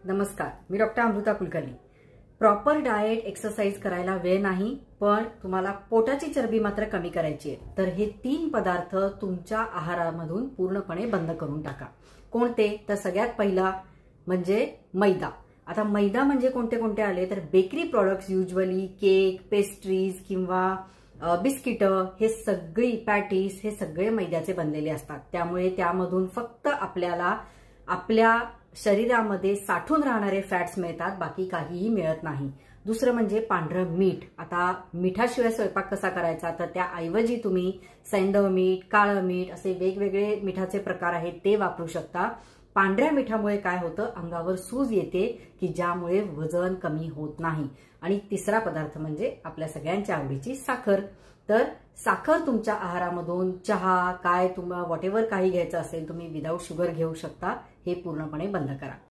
नमस्कार, मी doctor Amruta Kulkarni. Proper diet exercise करायला वेळ नाही, पण तुम्हाला पोटाची चरबी मात्र कमी करायची आहे, तर हे 3 पदार्थ तुमच्या आहारामधून पूर्णपणे बंद करून टाका। कोणते? तर सगळ्यात पहिला म्हणजे मैदा। आता मैदा म्हणजे कोणते कोणते आले तर bakery products, usually cake, pastries किंवा बिस्किट, हे सगळी पॅटीस हे सगळे मैद्याचे बनलेले असतात। त्यामुळे त्यामधून फक्त आपल्याला आपल्या शरीरामध्ये साठून राहणारे फॅट्स मिळतात, बाकी काहीही मिळत नाही। दुसरं म्हणजे पांढरं मीठ। आता मिठाशिवाय स्वयंपाक कसा करायचा, तर त्याऐवजी तुम्ही सैंधव मीठ, काळं मीठ असे वेगवेगळे मिठाचे प्रकार आहेत ते वापरू शकता। पांढऱ्या मिठामुळे काय होतं, अंगावर सूज येते की ज्यामुळे वजन कमी होत नाही। आणि तिसरा पदार्थ म्हणजे आपल्या सगळ्यांच्या आवडीची साखर। तर साखर तुमच्या आहारामधून चहा काय तुम्हाला व्हॉटएव्हर काही घ्यायचं असेल तुम्ही विदाऊट शुगर घेऊ शकता, हे पूर्णपणे बंद करा।